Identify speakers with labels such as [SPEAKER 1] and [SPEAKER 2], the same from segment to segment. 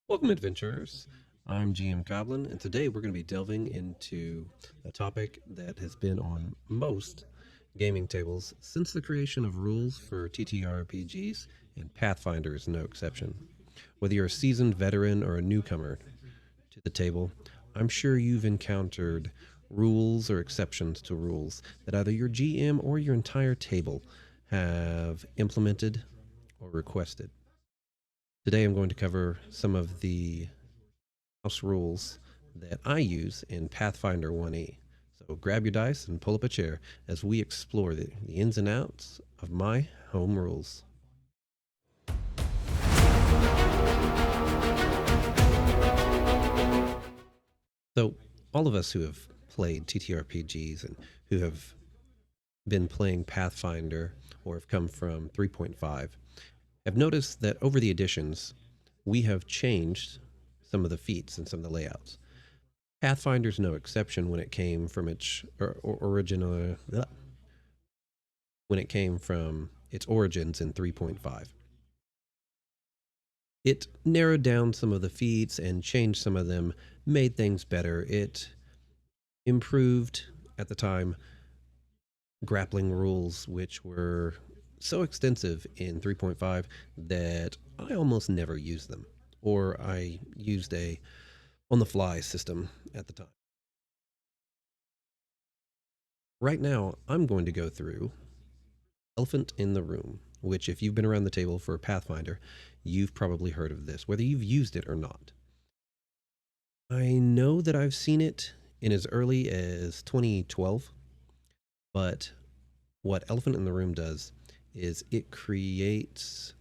[SPEAKER 1] Welcome, adventurers. I'm GM Goblin, and today we're going to be delving into a topic that has been on most gaming tables since the creation of rules for ttrpgs, and Pathfinder is no exception. Whether you're a seasoned veteran or a newcomer to the table, I'm sure you've encountered rules or exceptions to rules that either your GM or your entire table have implemented or requested. Today I'm going to cover some of the house rules that I use in Pathfinder 1E. So grab your dice and pull up a chair as we explore the ins and outs of my home rules. So, all of us who have played TTRPGs and who have been playing Pathfinder or have come from 3.5 have noticed that over the editions, we have changed some of the feats and some of the layouts. Pathfinder's no exception when it came from its original when it came from its origins in 3.5. It narrowed down some of the feats and changed some of them, made things better. It improved, at the time, grappling rules, which were so extensive in 3.5 that I almost never used them, or I used a on the fly system at the time. Right now, I'm going to go through Elephant in the Room, which, if you've been around the table for Pathfinder, you've probably heard of this, whether you've used it or not. I know that I've seen it in as early as 2012, but what Elephant in the Room does is it creates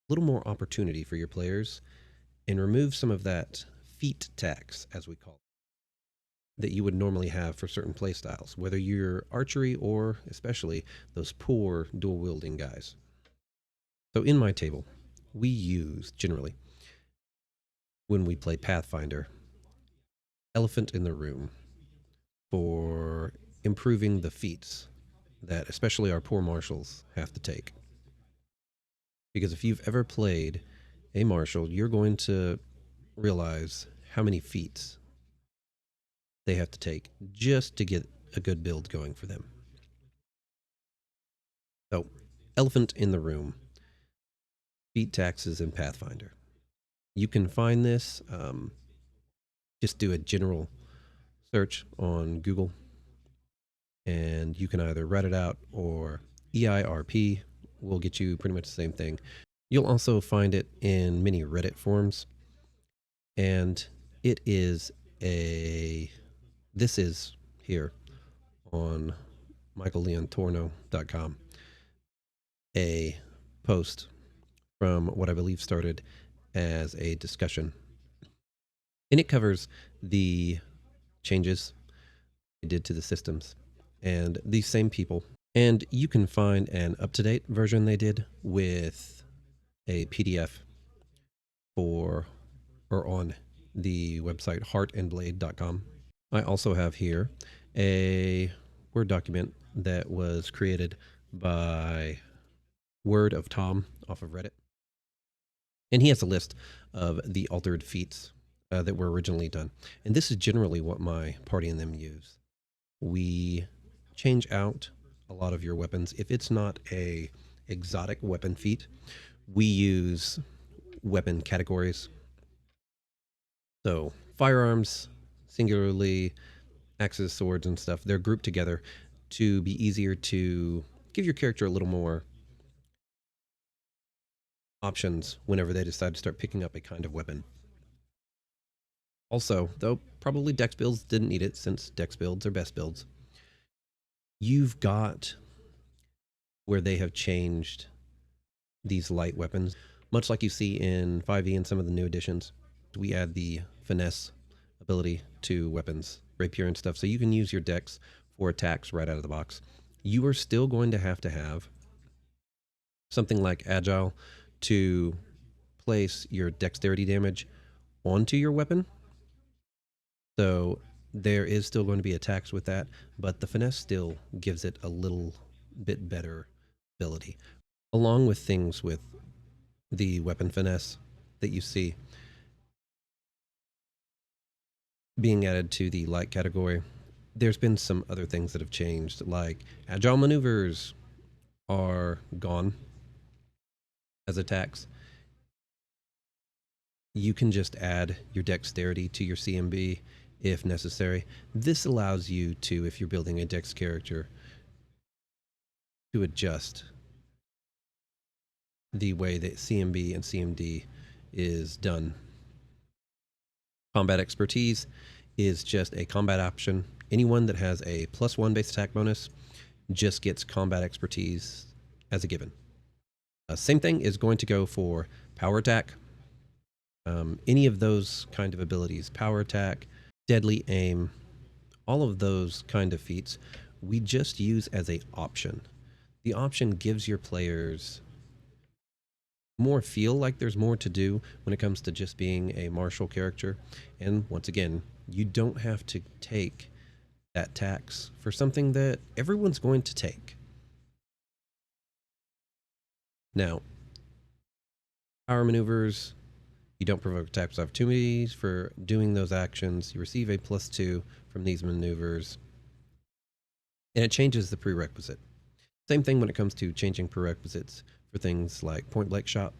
[SPEAKER 1] a little more opportunity for your players and removes some of that feat tax, as we call it, that you would normally have for certain playstyles, whether you're archery or especially those poor dual wielding guys. So in my table, we use generally, when we play Pathfinder, Elephant in the Room for improving the feats that especially our poor marshals have to take. Because if you've ever played a marshal, you're going to realize how many feats they have to take just to get a good build going for them. So, Elephant in the Room, feat taxes in Pathfinder. You can find this, just do a general search on Google, and you can either write it out or EIRP will get you pretty much the same thing. You'll also find it in many Reddit forums, and it is this is here on michaelleontorno.com, a post from what I believe started as a discussion. And it covers the changes they did to the systems and these same people. And you can find an up-to-date version they did with a PDF for or on the website heartandblade.com. I also have here a Word document that was created by Word of Tom off of Reddit. And he has a list of the altered feats that were originally done. And this is generally what my party and them use. We change out a lot of your weapons. If it's not a exotic weapon feat, we use weapon categories. So firearms, singularly, axes, swords, and stuff, they're grouped together to be easier to give your character a little more options whenever they decide to start picking up a kind of weapon. Also, though probably dex builds didn't need it since dex builds are best builds, you've got where they have changed these light weapons, much like you see in 5e and some of the new additions. We add the finesse ability to weapons, rapier and stuff, so you can use your dex for attacks right out of the box. You are still going to have something like agile to place your dexterity damage onto your weapon. So there is still going to be attacks with that, but the finesse still gives it a little bit better ability. Along with things with the weapon finesse that you see, being added to the light category. There's been some other things that have changed, like agile maneuvers are gone as attacks. You can just add your dexterity to your CMB if necessary. This allows you to, if you're building a dex character, to adjust the way that CMB and CMD is done. Combat expertise is just a combat option. Anyone that has a +1 base attack bonus just gets combat expertise as a given. Same thing is going to go for power attack. Any of those kind of abilities, power attack, deadly aim, all of those kind of feats, we just use as a option. The option gives your players more feel like there's more to do when it comes to just being a martial character. And once again, you don't have to take that tax for something that everyone's going to take. Now, power maneuvers, you don't provoke attacks opportunities for doing those actions. You receive a +2 from these maneuvers. And it changes the prerequisite. Same thing when it comes to changing prerequisites for things like point blank shot.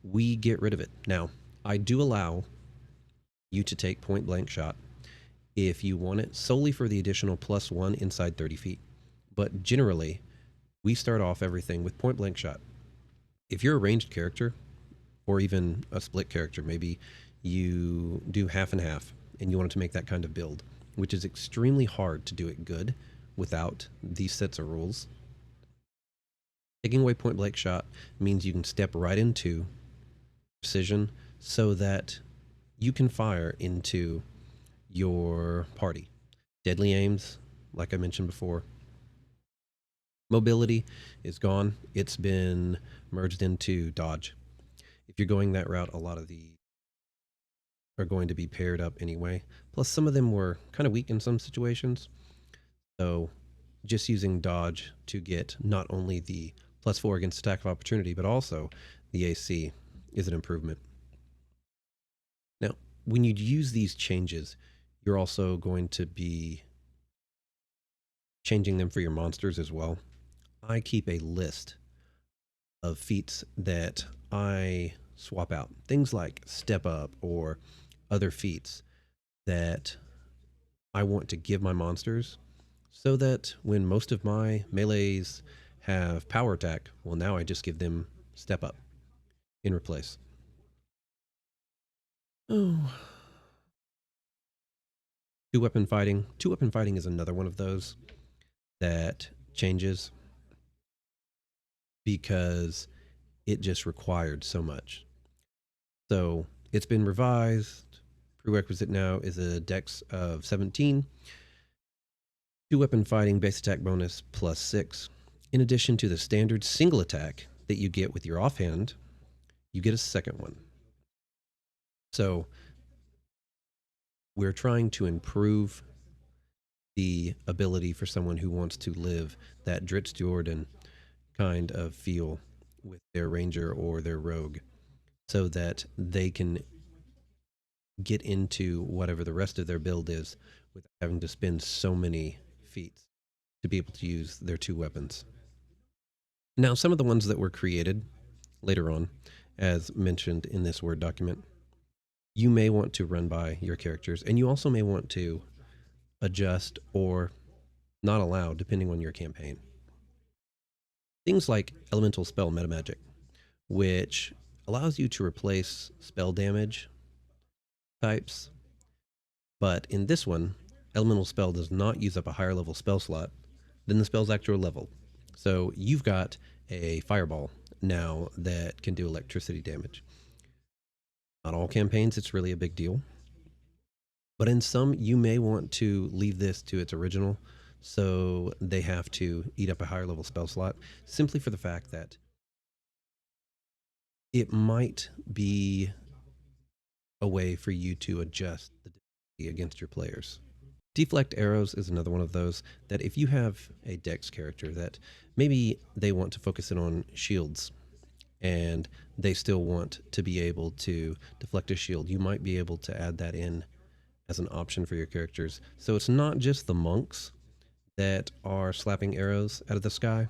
[SPEAKER 1] We get rid of it. Now, I do allow you to take point blank shot if you want it solely for the additional +1 inside 30 feet. But generally, we start off everything with point blank shot. If you're a ranged character, or even a split character, maybe you do half and half and you want to make that kind of build, which is extremely hard to do it good without these sets of rules. Taking away point blank shot means you can step right into precision so that you can fire into your party. Deadly aims, like I mentioned before. Mobility is gone. It's been merged into dodge. If you're going that route, a lot of the are going to be paired up anyway. Plus, some of them were kind of weak in some situations. So just using dodge to get not only the +4 against attack of opportunity, but also the AC is an improvement. Now, when you use these changes, you're also going to be changing them for your monsters as well. I keep a list of feats that I swap out. Things like step up or other feats that I want to give my monsters so that when most of my melees have power attack, well, now I just give them step up in replace. Oh. Two weapon fighting. Two weapon fighting is another one of those that changes because it just required so much. So it's been revised. Prerequisite now is a dex of 17. Two weapon fighting base attack bonus +6. In addition to the standard single attack that you get with your offhand, you get a second one. So we're trying to improve the ability for someone who wants to live that Dritz Jordan kind of feel with their ranger or their rogue so that they can get into whatever the rest of their build is without having to spend so many feats to be able to use their two weapons. Now, some of the ones that were created later on, as mentioned in this Word document, you may want to run by your characters, and you also may want to adjust or not allow depending on your campaign. Things like elemental spell metamagic, which allows you to replace spell damage types, but in this one, elemental spell does not use up a higher level spell slot than the spell's actual level. So you've got a fireball now that can do electricity damage. Not all campaigns, it's really a big deal. But in some, you may want to leave this to its original, so they have to eat up a higher level spell slot, simply for the fact that it might be a way for you to adjust the difficulty against your players. Deflect arrows is another one of those that if you have a dex character that maybe they want to focus in on shields and they still want to be able to deflect a shield, you might be able to add that in as an option for your characters. So it's not just the monks that are slapping arrows out of the sky.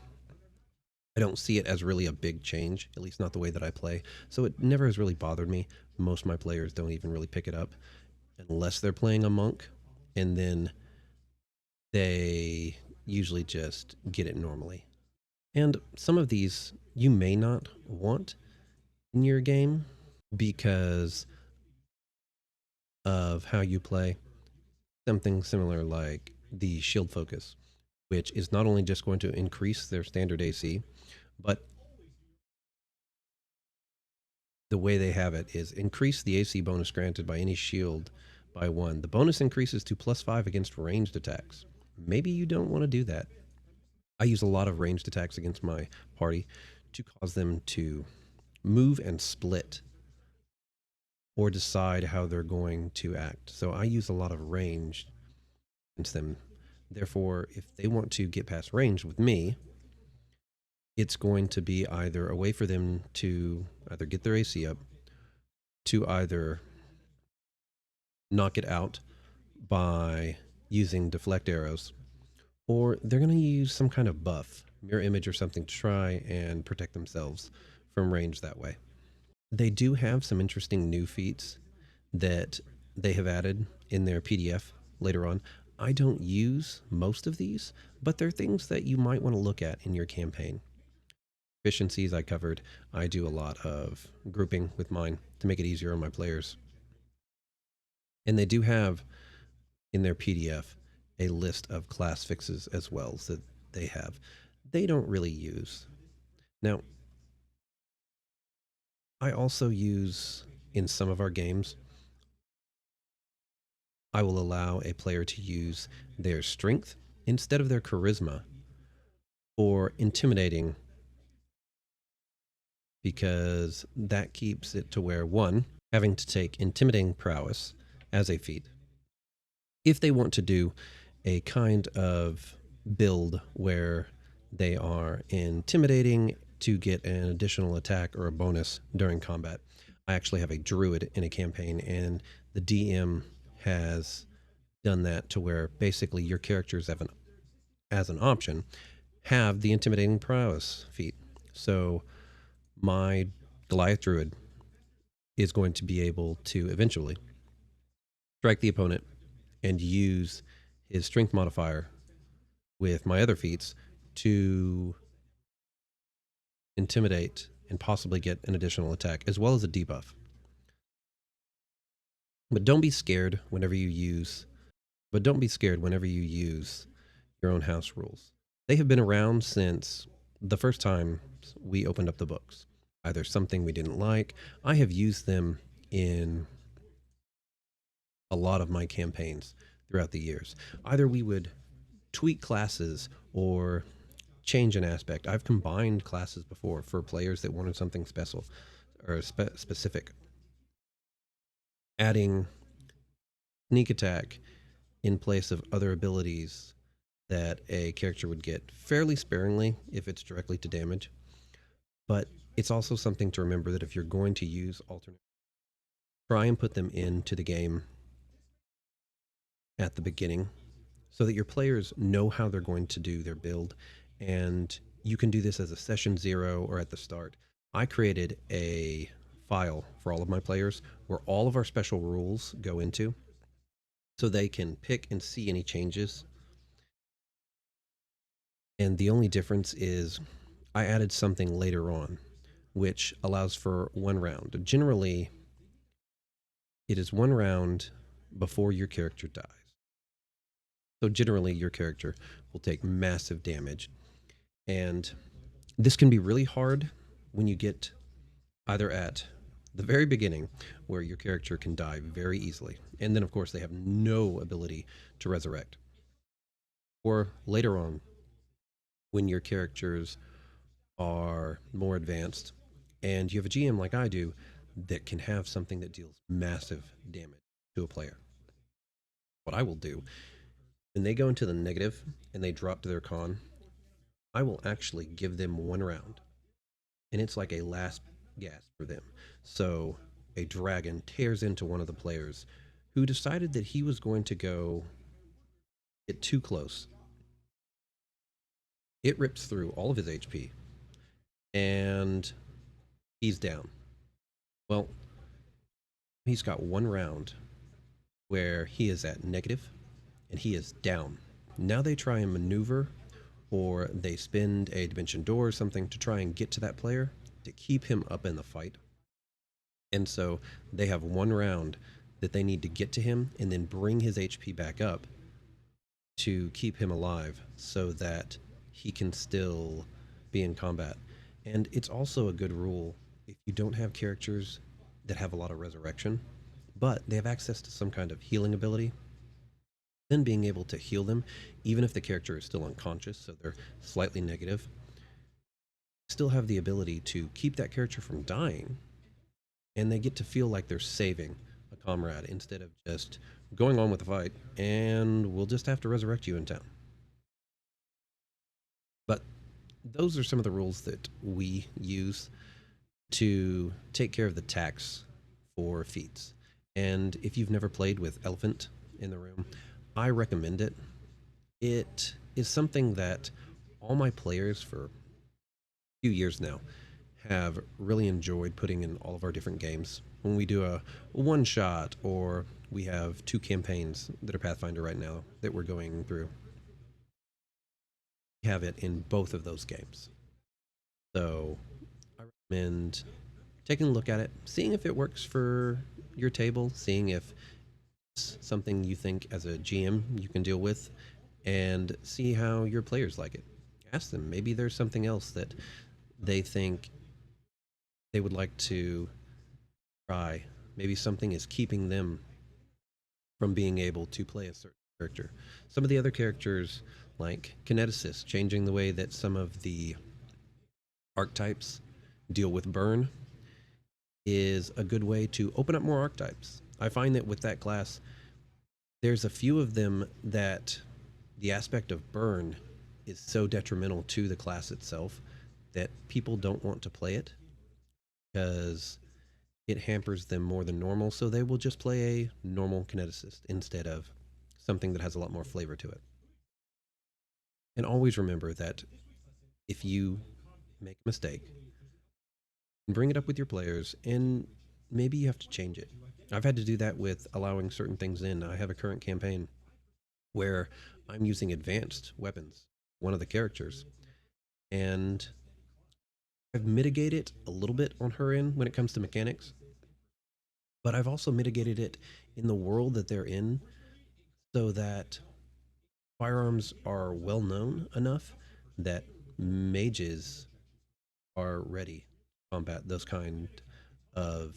[SPEAKER 1] I don't see it as really a big change, at least not the way that I play. So it never has really bothered me. Most of my players don't even really pick it up unless they're playing a monk, and then they usually just get it normally. And some of these you may not want in your game because of how you play. Something similar like the shield focus, which is not only just going to increase their standard AC, but the way they have it is increase the AC bonus granted by any shield by 1. The bonus increases to +5 against ranged attacks. Maybe you don't want to do that. I use a lot of ranged attacks against my party to cause them to move and split or decide how they're going to act. So I use a lot of range against them. Therefore, if they want to get past range with me, it's going to be either a way for them to either get their AC up, to either knock it out by using deflect arrows, or they're going to use some kind of buff, mirror image or something to try and protect themselves from range that way. They do have some interesting new feats that they have added in their PDF later on. I don't use most of these, but they're things that you might want to look at in your campaign. Efficiencies I covered. I do a lot of grouping with mine to make it easier on my players. And they do have in their PDF a list of class fixes as well that they have. They don't really use. Now, I also use in some of our games, I will allow a player to use their strength instead of their charisma or intimidating, because that keeps it to where one, having to take intimidating prowess as a feat. If they want to do a kind of build where they are intimidating to get an additional attack or a bonus during combat, I actually have a druid in a campaign, and the DM has done that to where basically your characters have as an option have the intimidating prowess feat. So my Goliath druid is going to be able to eventually strike the opponent and use his strength modifier with my other feats to intimidate and possibly get an additional attack as well as a debuff. But don't be scared whenever you use your own house rules. They have been around since the first time we opened up the books. Either something we didn't like. I have used them in a lot of my campaigns throughout the years. Either we would tweak classes or change an aspect. I've combined classes before for players that wanted something special or specific. Adding sneak attack in place of other abilities that a character would get fairly sparingly if it's directly to damage. But it's also something to remember that if you're going to use alternate, try and put them into the game at the beginning so that your players know how they're going to do their build, and you can do this as a session 0 or at the start. I created a file for all of my players where all of our special rules go into so they can pick and see any changes. And the only difference is I added something later on which allows for 1 round. Generally, it is 1 round before your character dies. So generally, your character will take massive damage. And this can be really hard when you get either at the very beginning, where your character can die very easily. And then, of course, they have no ability to resurrect. Or later on, when your characters are more advanced and you have a GM like I do that can have something that deals massive damage to a player. What I will do, when they go into the negative and they drop to their con, I will actually give them 1 round. And it's like a last gasp for them. So a dragon tears into one of the players who decided that he was going to go get too close. It rips through all of his HP, and he's down. Well, he's got one round where he is at negative and he is down. Now they try and maneuver, or they spend a dimension door or something to try and get to that player to keep him up in the fight. And so they have one round that they need to get to him and then bring his HP back up to keep him alive so that he can still be in combat. And it's also a good rule if you don't have characters that have a lot of resurrection, but they have access to some kind of healing ability, then being able to heal them, even if the character is still unconscious, so they're slightly negative, still have the ability to keep that character from dying, and they get to feel like they're saving a comrade instead of just going on with the fight, and we'll just have to resurrect you in town. But those are some of the rules that we use to take care of the tax for feats. And if you've never played with Elephant in the Room, I recommend it. It is something that all my players for a few years now have really enjoyed putting in all of our different games. When we do a one shot, or we have two campaigns that are Pathfinder right now that we're going through, we have it in both of those games. So I recommend taking a look at it, seeing if it works for your table, seeing if it's something you think as a GM you can deal with, and see how your players like it. Ask them. Maybe there's something else that they think they would like to try. Maybe something is keeping them from being able to play a certain character. Some of the other characters, like Kineticist, changing the way that some of the archetypes deal with burn, is a good way to open up more archetypes. I find that with that class, there's a few of them that the aspect of burn is so detrimental to the class itself that people don't want to play it because it hampers them more than normal. So they will just play a normal kineticist instead of something that has a lot more flavor to it. And always remember that if you make a mistake, bring it up with your players, and maybe you have to change it. I've had to do that with allowing certain things in. I have a current campaign where I'm using advanced weapons, one of the characters, and I've mitigated a little bit on her end when it comes to mechanics, but I've also mitigated it in the world that they're in so that firearms are well known enough that mages are ready to combat those kind of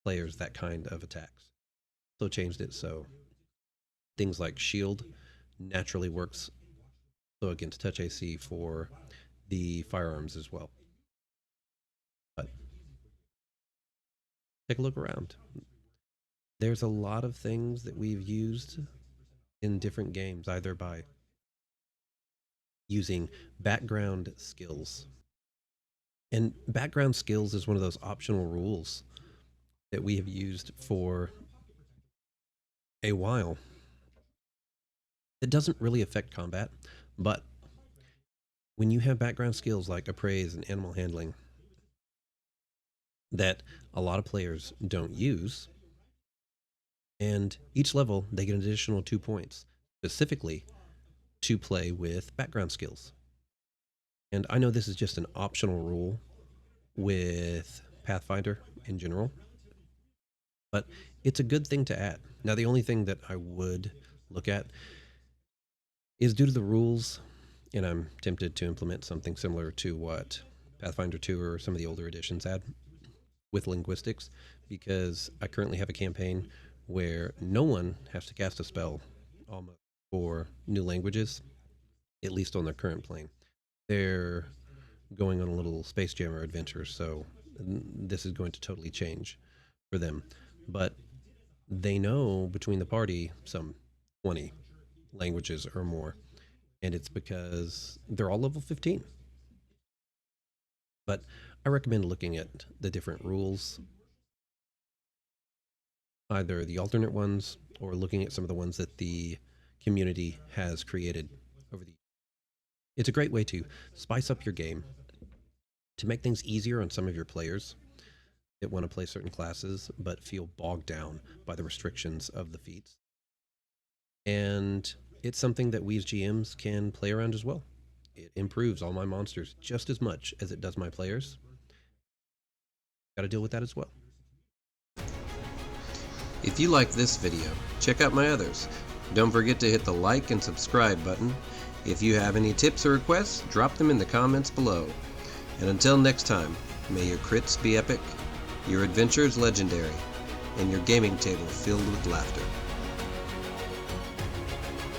[SPEAKER 1] players, that kind of attacks. So changed it so things like shield naturally works so against touch AC for the firearms as well. But take a look around. There's a lot of things that we've used in different games, either by using background skills. And background skills is one of those optional rules that we have used for a while. It doesn't really affect combat, but when you have background skills like appraise and animal handling that a lot of players don't use, and each level they get an additional 2 points specifically to play with background skills. And I know this is just an optional rule with Pathfinder in general, but it's a good thing to add. Now, the only thing that I would look at is due to the rules, and I'm tempted to implement something similar to what Pathfinder 2 or some of the older editions had with linguistics, because I currently have a campaign where no one has to cast a spell almost for new languages, at least on their current plane. They're going on a little Space Jammer adventure, so this is going to totally change for them. But they know between the party some 20 languages or more, and it's because they're all level 15. But I recommend looking at the different rules, either the alternate ones or looking at some of the ones that the community has created over the years. It's a great way to spice up your game, to make things easier on some of your players that want to play certain classes but feel bogged down by the restrictions of the feats. And it's something that we as GMs can play around as well. It improves all my monsters just as much as it does my players. Got to deal with that as well. If you like this video, check out my others. Don't forget to hit the like and subscribe button. If you have any tips or requests, drop them in the comments below. And until next time, may your crits be epic, your adventures legendary, and your gaming table filled with laughter.